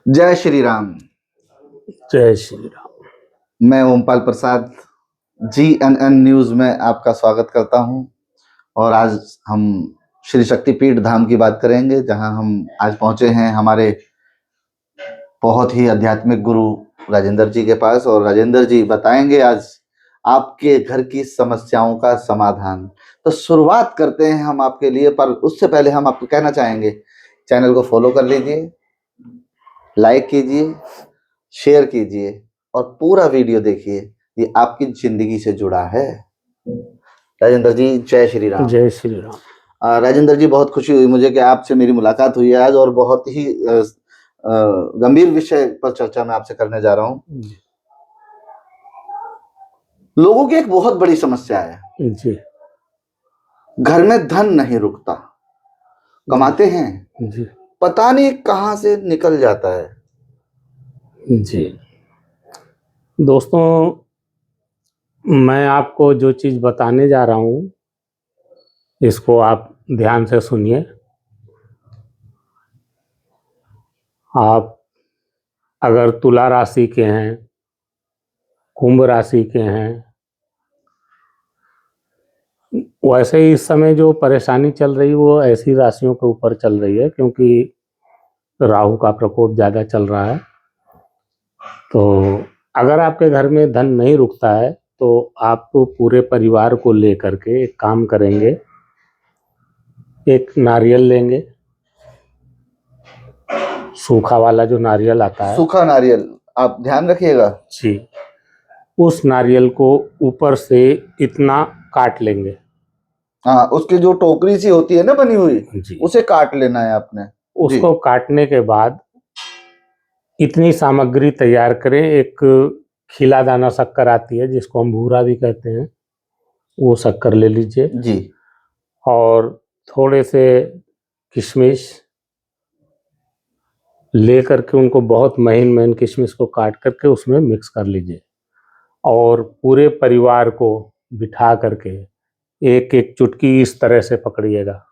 जय श्री राम। जय श्री राम। मैं ओमपाल प्रसाद GNN न्यूज़ में आपका स्वागत करता हूं और आज हम श्री शक्तिपीठ धाम की बात करेंगे, जहां हम आज पहुंचे हैं हमारे बहुत ही आध्यात्मिक गुरु राजेंद्र जी के पास। और राजेंद्र जी बताएंगे आज आपके घर की समस्याओं का समाधान। तो शुरुआत करते हैं हम आपके लिए, पर उससे पहले हम आपको कहना चाहेंगे चैनल को फॉलो कर लीजिए, लाइक कीजिए, शेयर कीजिए और पूरा वीडियो देखिए, ये आपकी जिंदगी से जुड़ा है। राजेंद्र जी जय श्री राम। जय श्री राम। राजेंद्र जी बहुत खुशी हुई मुझे कि आपसे मेरी मुलाकात हुई है आज, और बहुत ही गंभीर विषय पर चर्चा मैं आपसे करने जा रहा हूँ। लोगों की एक बहुत बड़ी समस्या है जी। घर में धन नहीं रुकता, कमाते हैं जी पता नहीं कहाँ से निकल जाता है। जी दोस्तों, मैं आपको जो चीज़ बताने जा रहा हूँ इसको आप ध्यान से सुनिए। आप अगर तुला राशि के हैं, कुंभ राशि के हैं, वैसे ही इस समय जो परेशानी चल रही है वो ऐसी राशियों के ऊपर चल रही है, क्योंकि राहु का प्रकोप ज़्यादा चल रहा है। तो अगर आपके घर में धन नहीं रुकता है तो आप पूरे परिवार को लेकर के एक काम करेंगे। एक नारियल लेंगे, सूखा वाला जो नारियल आता है, सूखा नारियल, आप ध्यान रखिएगा जी। उस नारियल को ऊपर से इतना काट लेंगे। हाँ, उसकी जो टोकरी सी होती है ना बनी हुई जी, उसे काट लेना है आपने। उसको काटने के बाद इतनी सामग्री तैयार करें। एक खिला दाना शक्कर आती है जिसको हम भूरा भी कहते हैं, वो शक्कर ले लीजिए जी। और थोड़े से किशमिश लेकर के उनको बहुत महीन महीन किशमिश को काट करके उसमें मिक्स कर लीजिए और पूरे परिवार को बिठा करके एक एक चुटकी इस तरह से पकड़िएगा।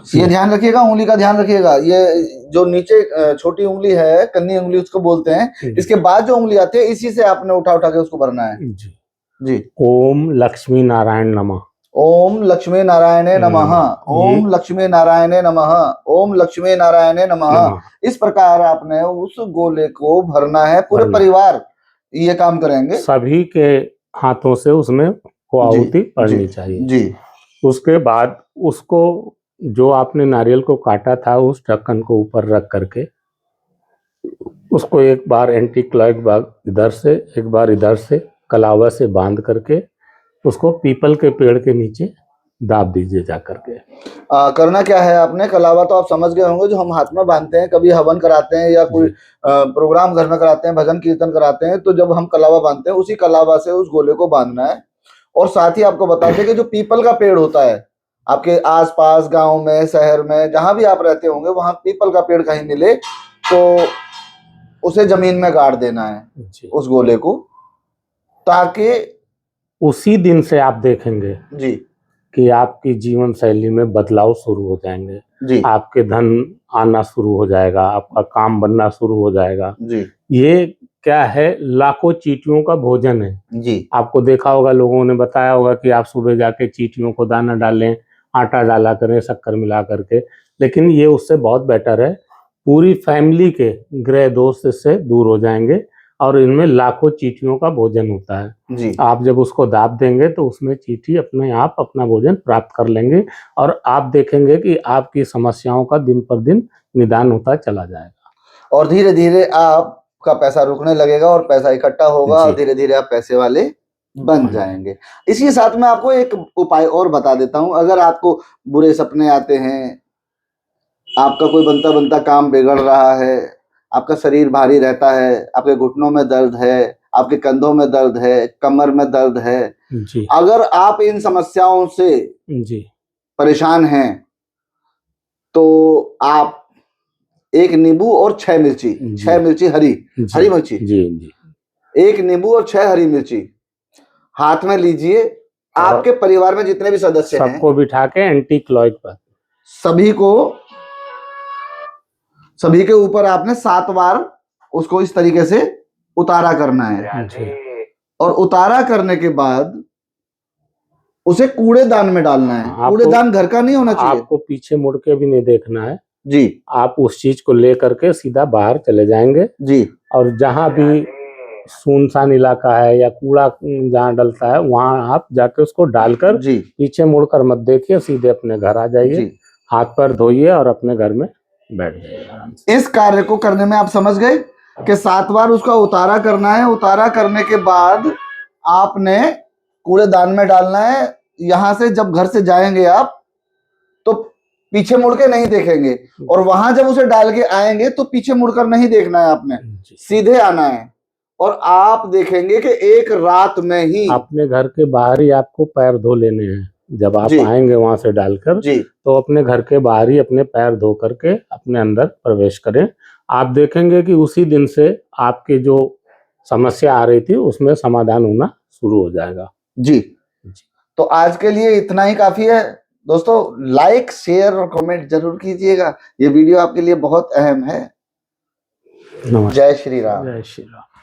ये ध्यान रखिएगा, उंगली का ध्यान रखिएगा। ये जो नीचे छोटी उंगली है, कन्नी उंगली उसको बोलते हैं, इसके बाद जो उंगली आती है इसी से आपने उठा उठा के उसको भरना है। जी जी। ओम लक्ष्मी नारायण नमः। ओम लक्ष्मी नारायणे नमः। ओम लक्ष्मी नारायणे नमः। ओम लक्ष्मी नारायणे नमः। इस प्रकार आपने उस गोले को भरना है। पूरे परिवार ये काम करेंगे, सभी के हाथों से उसमें आहुति पड़नी चाहिए। जी। उसके बाद उसको जो आपने नारियल को काटा था उस ढक्कन को ऊपर रख करके उसको एक बार एंटी क्लॉकवाइज इधर से एक बार इधर से कलावा से बांध करके उसको पीपल के पेड़ के नीचे दाब दीजिए जा करके। करना क्या है आपने, कलावा तो आप समझ गए होंगे, जो हम हाथ में बांधते हैं कभी हवन कराते हैं या कोई प्रोग्राम घर में कराते हैं, भजन कीर्तन कराते हैं, तो जब हम कलावा बांधते हैं उसी कलावा से उस गोले को बांधना है। और साथ ही आपको बता दें कि जो पीपल का पेड़ होता है आपके आसपास गांव में, शहर में, जहां भी आप रहते होंगे, वहां पीपल का पेड़ कहीं मिले तो उसे जमीन में गाड़ देना है उस गोले को, ताकि उसी दिन से आप देखेंगे जी कि आपकी जीवन शैली में बदलाव शुरू हो जाएंगे जी। आपके धन आना शुरू हो जाएगा, आपका काम बनना शुरू हो जाएगा जी। ये क्या है, लाखों चींटियों का भोजन है जी। आपको देखा होगा, लोगों ने बताया होगा कि आप सुबह जाके चींटियों को दाना डालें, आटा डाला करें शक्कर मिला करके, लेकिन ये उससे बहुत बेटर है। पूरी फैमिली के ग्रह दोष से दूर हो जाएंगे और इनमें लाखों चींटियों का भोजन होता है जी। आप जब उसको दाब देंगे तो उसमें चींटी अपने आप अपना भोजन प्राप्त कर लेंगे और आप देखेंगे कि आपकी समस्याओं का दिन पर दिन निदान होता चला जाएगा और धीरे धीरे आपका पैसा रुकने लगेगा और पैसा इकट्ठा होगा और धीरे धीरे आप पैसे वाले बन जाएंगे। इसी साथ में आपको एक उपाय और बता देता हूं। अगर आपको बुरे सपने आते हैं, आपका कोई बनता बनता काम बिगड़ रहा है, आपका शरीर भारी रहता है, आपके घुटनों में दर्द है, आपके कंधों में दर्द है, कमर में दर्द है जी। अगर आप इन समस्याओं से जी परेशान हैं तो आप एक नींबू और 6 मिर्ची, 6 मिर्ची हरी मिर्ची जी जी, एक नींबू और 6 हरी मिर्ची हाथ में लीजिए। आपके परिवार में जितने भी सदस्य हैं सबको बिठा के एंटी क्लॉक पर सभी को सभी के ऊपर आपने 7 बार उसको इस तरीके से उतारा करना है और उतारा करने के बाद उसे कूड़ेदान में डालना है। कूड़ेदान घर का नहीं होना चाहिए। आपको पीछे मुड़ के भी नहीं देखना है जी। आप उस चीज को लेकर के सीधा बाहर चले जाएंगे जी। और जहां भी सुनसान इलाका है या कूड़ा जहाँ डलता है वहां आप जाके उसको डालकर जी। पीछे मुड़कर मत देखिए, सीधे अपने घर आ जाइए, हाथ पैर धोइए और अपने घर में बैठ जाइए। इस कार्य को करने में आप समझ गए कि 7 बार उसका उतारा करना है। उतारा करने के बाद आपने कूड़ेदान में डालना है। यहां से जब घर से जाएंगे आप तो पीछे मुड़ के नहीं देखेंगे और वहां जब उसे डाल के आएंगे तो पीछे मुड़कर नहीं देखना है, आपने सीधे आना है और आप देखेंगे कि एक रात में ही अपने घर के बाहर ही आपको पैर धो लेने हैं। जब आप आएंगे वहां से डालकर तो अपने घर के बाहर ही अपने पैर धो करके अपने अंदर प्रवेश करें। आप देखेंगे कि उसी दिन से आपकी जो समस्या आ रही थी उसमें समाधान होना शुरू हो जाएगा। जी। तो आज के लिए इतना ही काफी है दोस्तों। लाइक, शेयर और कमेंट जरूर कीजिएगा। ये वीडियो आपके लिए बहुत अहम है। नमस्ते। जय श्री राम। जय श्री राम।